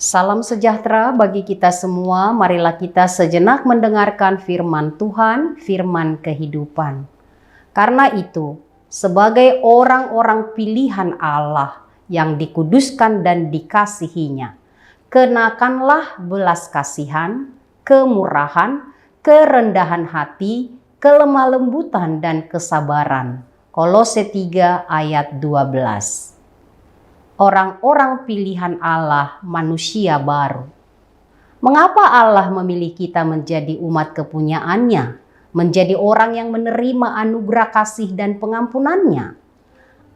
Salam sejahtera bagi kita semua. Marilah kita sejenak mendengarkan firman Tuhan, firman kehidupan. Karena itu, sebagai orang-orang pilihan Allah yang dikuduskan dan dikasihinya, kenakanlah belas kasihan, kemurahan, kerendahan hati, kelemah lembutan dan kesabaran. Kolose 3 ayat 12. Orang-orang pilihan Allah, manusia baru. Mengapa Allah memilih kita menjadi umat kepunyaannya, menjadi orang yang menerima anugerah kasih dan pengampunannya?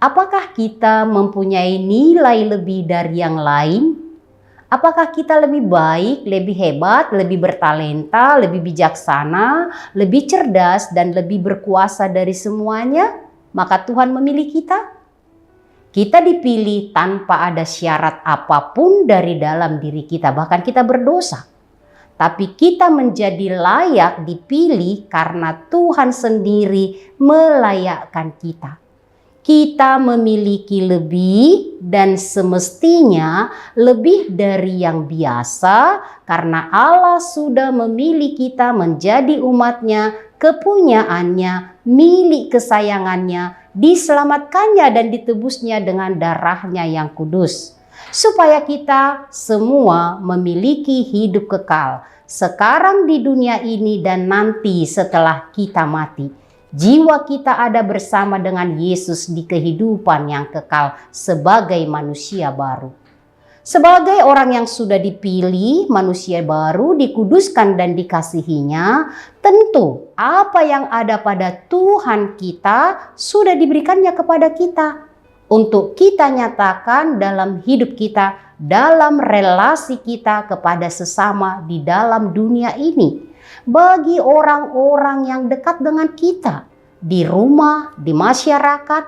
Apakah kita mempunyai nilai lebih dari yang lain? Apakah kita lebih baik, lebih hebat, lebih bertalenta, lebih bijaksana, lebih cerdas, dan lebih berkuasa dari semuanya? Maka Tuhan memilih kita? Kita dipilih tanpa ada syarat apapun dari dalam diri kita, bahkan kita berdosa. Tapi kita menjadi layak dipilih karena Tuhan sendiri melayakkan kita. Kita memiliki lebih dan semestinya lebih dari yang biasa karena Allah sudah memilih kita menjadi umatnya, kepunyaannya, milik kesayangannya, diselamatkannya dan ditebusnya dengan darahnya yang kudus. Supaya kita semua memiliki hidup kekal sekarang di dunia ini dan nanti setelah kita mati. Jiwa kita ada bersama dengan Yesus di kehidupan yang kekal sebagai manusia baru. Sebagai orang yang sudah dipilih, manusia baru, dikuduskan dan dikasihinya, tentu apa yang ada pada Tuhan kita sudah diberikannya kepada kita. Untuk kita nyatakan dalam hidup kita, dalam relasi kita kepada sesama di dalam dunia ini. Bagi orang-orang yang dekat dengan kita, di rumah, di masyarakat,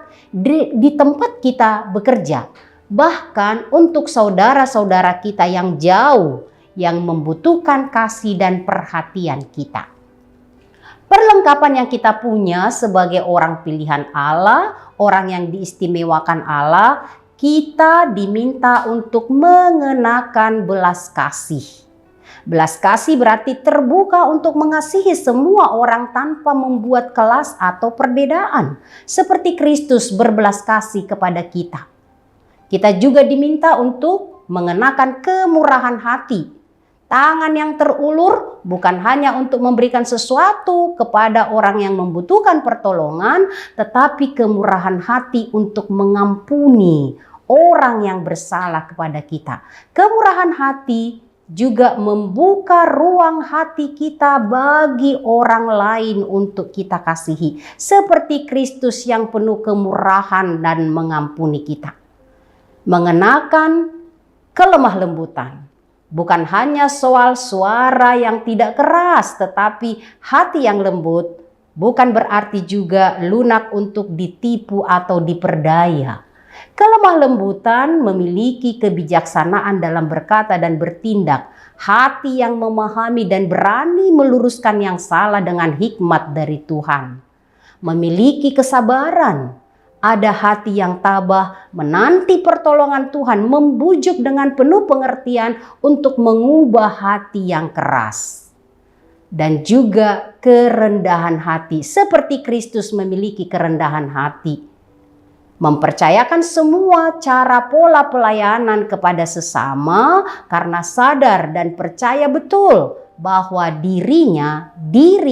di tempat kita bekerja. Bahkan untuk saudara-saudara kita yang jauh, yang membutuhkan kasih dan perhatian kita. Perlengkapan yang kita punya sebagai orang pilihan Allah, orang yang diistimewakan Allah, kita diminta untuk mengenakan belas kasih. Belas kasih berarti terbuka untuk mengasihi semua orang tanpa membuat kelas atau perbedaan. Seperti Kristus berbelas kasih kepada kita. Kita juga diminta untuk mengenakan kemurahan hati. Tangan yang terulur bukan hanya untuk memberikan sesuatu kepada orang yang membutuhkan pertolongan, tetapi kemurahan hati untuk mengampuni orang yang bersalah kepada kita. Kemurahan hati juga membuka ruang hati kita bagi orang lain untuk kita kasihi. Seperti Kristus yang penuh kemurahan dan mengampuni kita. Mengenakan kelemah lembutan. Bukan hanya soal suara yang tidak keras, tetapi hati yang lembut. Bukan berarti juga lunak untuk ditipu atau diperdaya. Kelemah lembutan memiliki kebijaksanaan dalam berkata dan bertindak. Hati yang memahami dan berani meluruskan yang salah dengan hikmat dari Tuhan. Memiliki kesabaran. Ada hati yang tabah, menanti pertolongan Tuhan, membujuk dengan penuh pengertian untuk mengubah hati yang keras. Dan juga kerendahan hati, seperti Kristus memiliki kerendahan hati. Mempercayakan semua cara pola pelayanan kepada sesama karena sadar dan percaya betul bahwa diri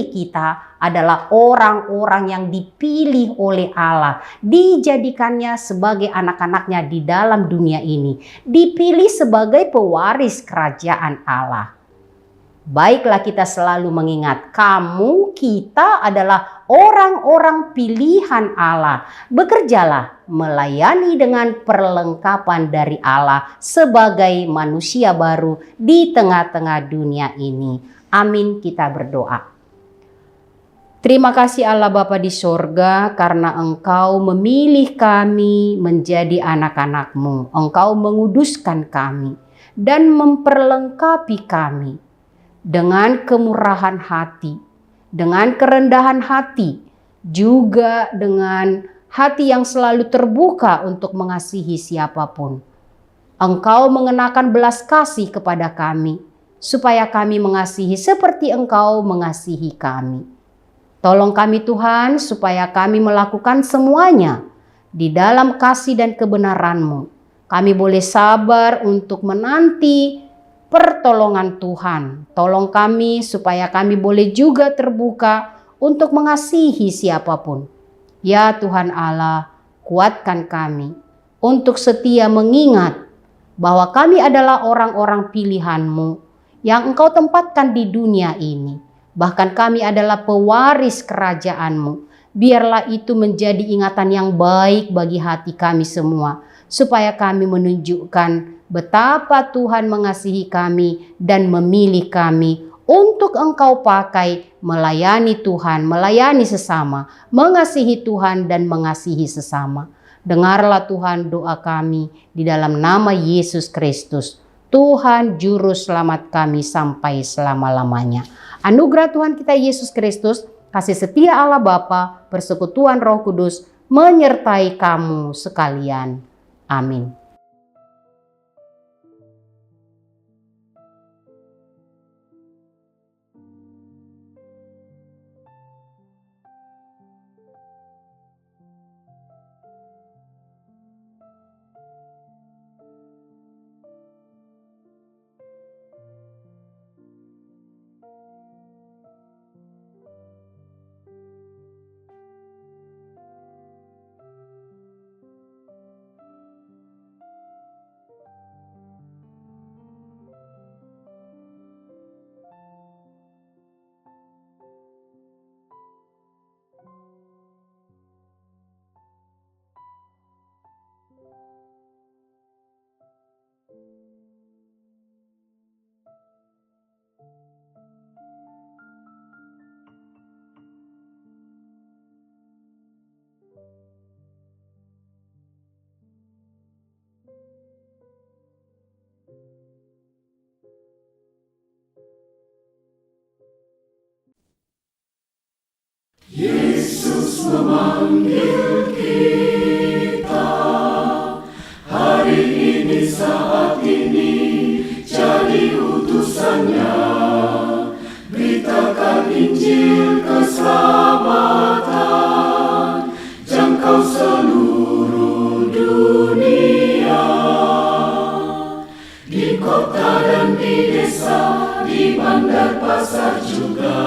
kita adalah orang-orang yang dipilih oleh Allah, dijadikannya sebagai anak-anaknya di dalam dunia ini, dipilih sebagai pewaris kerajaan Allah. Baiklah kita selalu mengingat, kita adalah orang-orang pilihan Allah. Bekerjalah melayani dengan perlengkapan dari Allah sebagai manusia baru di tengah-tengah dunia ini. Amin, kita berdoa. Terima kasih Allah Bapa di sorga karena Engkau memilih kami menjadi anak-anak-Mu. Engkau menguduskan kami dan memperlengkapi kami dengan kemurahan hati, dengan kerendahan hati, juga dengan hati yang selalu terbuka untuk mengasihi siapapun. Engkau mengenakan belas kasih kepada kami, supaya kami mengasihi seperti Engkau mengasihi kami. Tolong kami Tuhan, supaya kami melakukan semuanya di dalam kasih dan kebenaran-Mu. Kami boleh sabar untuk menanti pertolongan Tuhan. Tolong kami supaya kami boleh juga terbuka untuk mengasihi siapapun. Ya Tuhan Allah, kuatkan kami untuk setia mengingat bahwa kami adalah orang-orang pilihan-Mu yang Engkau tempatkan di dunia ini. Bahkan kami adalah pewaris kerajaan-Mu. Biarlah itu menjadi ingatan yang baik bagi hati kami semua, supaya kami menunjukkan betapa Tuhan mengasihi kami dan memilih kami untuk Engkau pakai melayani Tuhan, melayani sesama, mengasihi Tuhan dan mengasihi sesama. Dengarlah Tuhan doa kami di dalam nama Yesus Kristus, Tuhan Juru Selamat kami sampai selama-lamanya. Anugerah Tuhan kita Yesus Kristus, kasih setia Allah Bapa, persekutuan Roh Kudus, menyertai kamu sekalian. Amin. Yesus memanggil kita hari ini, saat ini, jadi utusannya. Beritakan Injil keselamatan, jangkau seluruh dunia. Di kota dan di desa, di bandar pasar juga,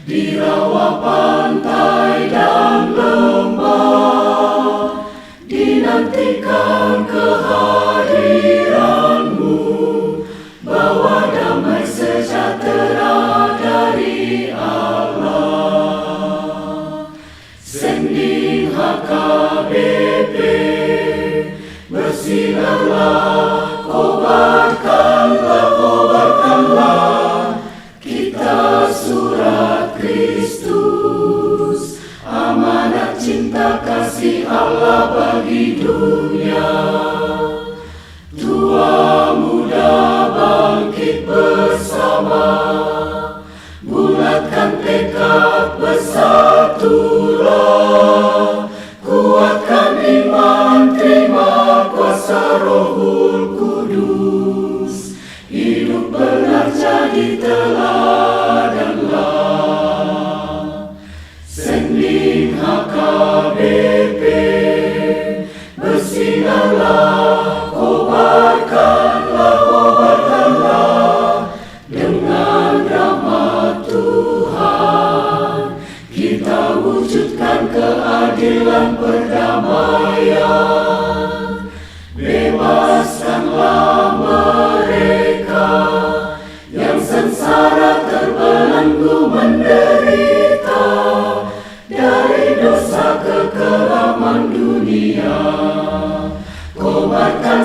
di rawa pantai dan lembah, dinantikan kehadiran-Mu, bawa damai sejahtera dari Allah. Sending HKBP, bersinarlah, kobarkanlah, kobarkanlah, kita surat Kristus, amanat cinta kasih Allah bagi dunia. Tua muda bangkit bersama, bulatkan tekad, bersatulah, kuatkan iman, terima kuasa Rohul Kudus, hidup benar jadi teladanlah. Sending HKBP, bersinarlah, kobarkanlah, kobarkanlah, dengan rahmat Tuhan kita wujudkan keadilan perdamaian. Bebaskanlah mereka yang sengsara terbelenggu menderita, dari dosa kekelaman dunia. Kobarkan